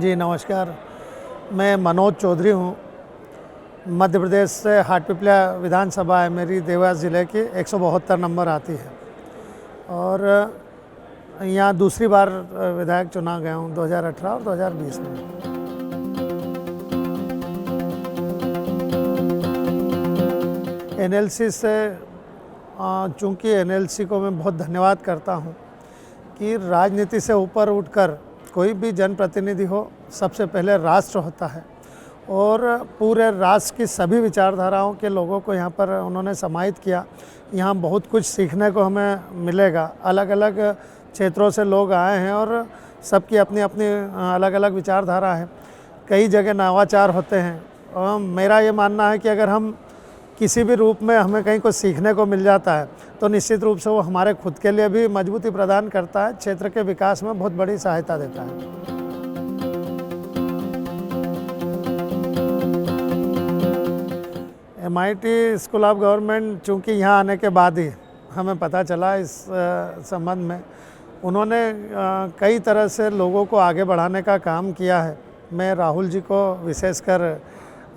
जी नमस्कार, मैं मनोज चौधरी हूँ। मध्य प्रदेश से हाटपिपल्या विधानसभा है मेरी, देवास ज़िले की 172 नंबर आती है और यहाँ दूसरी बार विधायक चुना गया हूँ 2018 और 2020 में। एनएलसी से चूँकि एनएलसी को मैं बहुत धन्यवाद करता हूँ कि राजनीति से ऊपर उठकर कोई भी जनप्रतिनिधि हो, सबसे पहले राष्ट्र होता है और पूरे राष्ट्र की सभी विचारधाराओं के लोगों को यहाँ पर उन्होंने समाहित किया। यहाँ बहुत कुछ सीखने को हमें मिलेगा। अलग अलग क्षेत्रों से लोग आए हैं और सबकी अपनी अपनी अलग अलग विचारधारा है। कई जगह नवाचार होते हैं और मेरा ये मानना है कि अगर हम किसी भी रूप में हमें कहीं कुछ सीखने को मिल जाता है तो निश्चित रूप से वो हमारे खुद के लिए भी मजबूती प्रदान करता है, क्षेत्र के विकास में बहुत बड़ी सहायता देता है। MIT स्कूल ऑफ गवर्नमेंट, चूँकि यहाँ आने के बाद ही हमें पता चला इस संबंध में, उन्होंने कई तरह से लोगों को आगे बढ़ाने का काम किया है। मैं राहुल जी को विशेषकर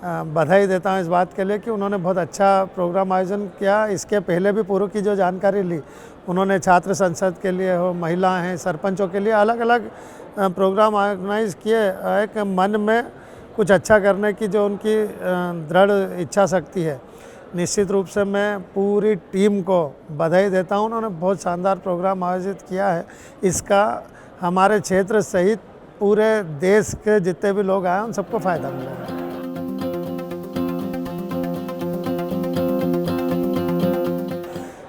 बधाई देता हूँ इस बात के लिए कि उन्होंने बहुत अच्छा प्रोग्राम आयोजन किया। इसके पहले भी पूर्व की जो जानकारी ली, उन्होंने छात्र संसद के लिए हो, महिला हैं, सरपंचों के लिए अलग अलग प्रोग्राम ऑर्गेनाइज किए। एक मन में कुछ अच्छा करने की जो उनकी दृढ़ इच्छा शक्ति है, निश्चित रूप से मैं पूरी टीम को बधाई देता हूँ। उन्होंने बहुत शानदार प्रोग्राम आयोजित किया है। इसका हमारे क्षेत्र सहित पूरे देश के जितने भी लोग आए उन सबको फ़ायदा मिलेगा।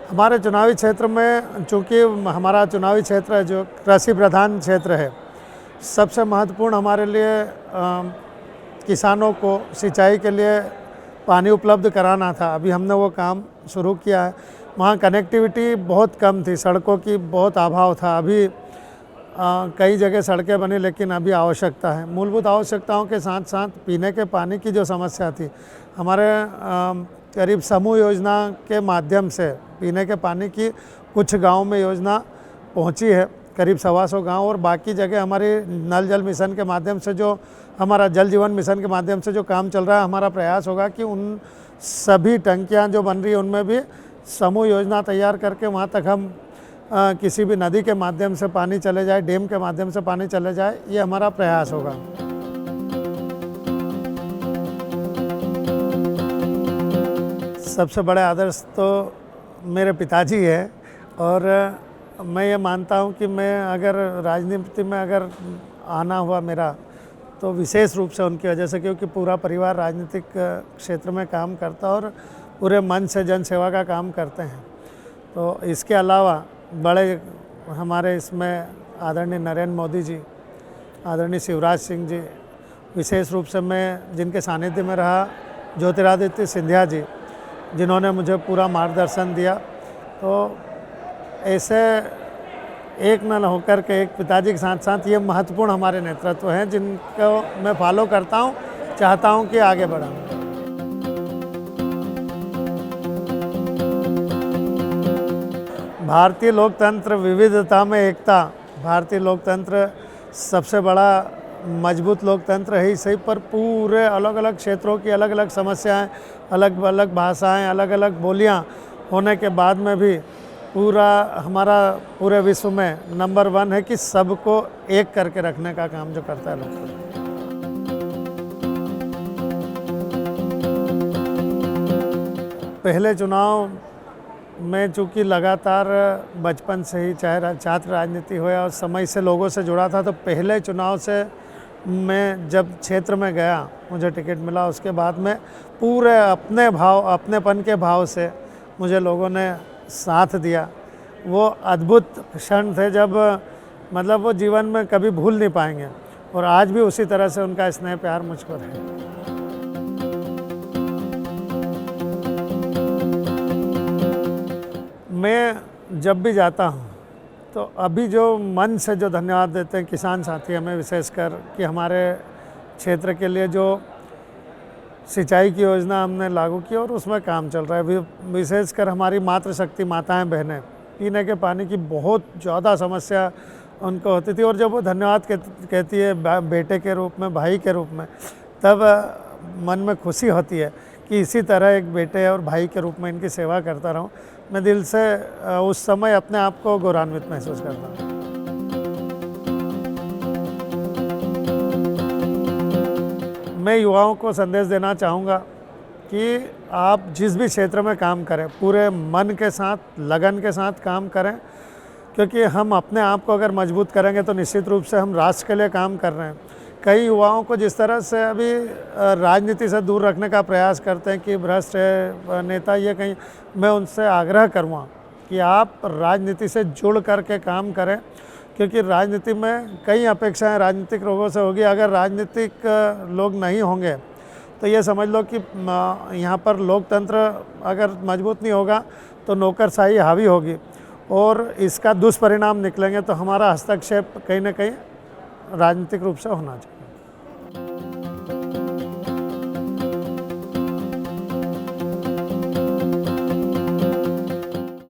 हमारे चुनावी क्षेत्र में, चूँकि हमारा चुनावी क्षेत्र है जो कृषि प्रधान क्षेत्र है, सबसे महत्वपूर्ण हमारे लिए किसानों को सिंचाई के लिए पानी उपलब्ध कराना था। अभी हमने वो काम शुरू किया है। वहाँ कनेक्टिविटी बहुत कम थी, सड़कों की बहुत अभाव था। अभी कई जगह सड़कें बनी, लेकिन अभी आवश्यकता है। मूलभूत आवश्यकताओं के साथ साथ पीने के पानी की जो समस्या थी, हमारे करीब समूह योजना के माध्यम से पीने के पानी की कुछ गाँव में योजना पहुँची है, करीब 125 गाँव, और बाकी जगह हमारी नल जल मिशन के माध्यम से, जो हमारा जल जीवन मिशन के माध्यम से जो काम चल रहा है, हमारा प्रयास होगा कि उन सभी टंकियाँ जो बन रही हैं उनमें भी समूह योजना तैयार करके वहाँ तक हम किसी भी नदी के माध्यम से पानी चले जाए, डैम के माध्यम से पानी चले जाए, ये हमारा प्रयास होगा। सबसे बड़े आदर्श तो मेरे पिताजी है और मैं ये मानता हूँ कि मैं अगर राजनीति में अगर आना हुआ मेरा, तो विशेष रूप से उनकी वजह से, क्योंकि पूरा परिवार राजनीतिक क्षेत्र में काम करता और पूरे मन से जन सेवा का काम करते हैं। तो इसके अलावा बड़े हमारे इसमें आदरणीय नरेंद्र मोदी जी, आदरणीय शिवराज सिंह जी, विशेष रूप से मैं जिनके सानिध्य में रहा, ज्योतिरादित्य सिंधिया जी, जिन्होंने मुझे पूरा मार्गदर्शन दिया। तो ऐसे एक न होकर के एक पिताजी के साथ साथ ये महत्वपूर्ण हमारे नेतृत्व हैं जिनको मैं फॉलो करता हूँ, चाहता हूँ कि आगे बढ़ाऊँ। भारतीय लोकतंत्र विविधता में एकता। भारतीय लोकतंत्र सबसे बड़ा मजबूत लोकतंत्र है ही सही, पर पूरे अलग अलग क्षेत्रों की अलग अलग समस्याएं, अलग अलग भाषाएं, अलग अलग बोलियां होने के बाद में भी पूरा हमारा पूरे विश्व में नंबर 1 है कि सबको एक करके रखने का काम जो करता है लोकतंत्र। पहले चुनाव में चूँकि लगातार बचपन से ही चाहे छात्र राजनीति हो या समय से लोगों से जुड़ा था, तो पहले चुनाव से मैं जब क्षेत्र में गया, मुझे टिकट मिला, उसके बाद में पूरे अपनेपन के भाव से मुझे लोगों ने साथ दिया। वो अद्भुत क्षण थे जब मतलब वो जीवन में कभी भूल नहीं पाएंगे, और आज भी उसी तरह से उनका स्नेह प्यार मुझ पर है। मैं जब भी जाता हूँ तो अभी जो मन से जो धन्यवाद देते हैं किसान साथी हमें, विशेषकर कि हमारे क्षेत्र के लिए जो सिंचाई की योजना हमने लागू की और उसमें काम चल रहा है। विशेषकर हमारी मातृशक्ति माताएं बहनें, पीने के पानी की बहुत ज़्यादा समस्या उनको होती थी, और जब वो धन्यवाद कहती है बेटे के रूप में, भाई के रूप में, तब मन में खुशी होती है कि इसी तरह एक बेटे और भाई के रूप में इनकी सेवा करता रहूं। मैं दिल से उस समय अपने आप को गौरवान्वित महसूस करता हूँ। मैं युवाओं को संदेश देना चाहूँगा कि आप जिस भी क्षेत्र में काम करें, पूरे मन के साथ, लगन के साथ काम करें, क्योंकि हम अपने आप को अगर मजबूत करेंगे तो निश्चित रूप से हम राष्ट्र के लिए काम कर रहे हैं। कई युवाओं को जिस तरह से अभी राजनीति से दूर रखने का प्रयास करते हैं कि भ्रष्ट है नेता, ये कहीं, मैं उनसे आग्रह करूँगा कि आप राजनीति से जुड़ करके काम करें, क्योंकि राजनीति में कई अपेक्षाएं राजनीतिक लोगों से होगी। अगर राजनीतिक लोग नहीं होंगे तो ये समझ लो कि यहाँ पर लोकतंत्र अगर मजबूत नहीं होगा तो नौकरशाही हावी होगी, और इसका दुष्परिणाम निकलेंगे। तो हमारा हस्तक्षेप कहीं ना कहीं राजनीतिक रूप से होना चाहिए।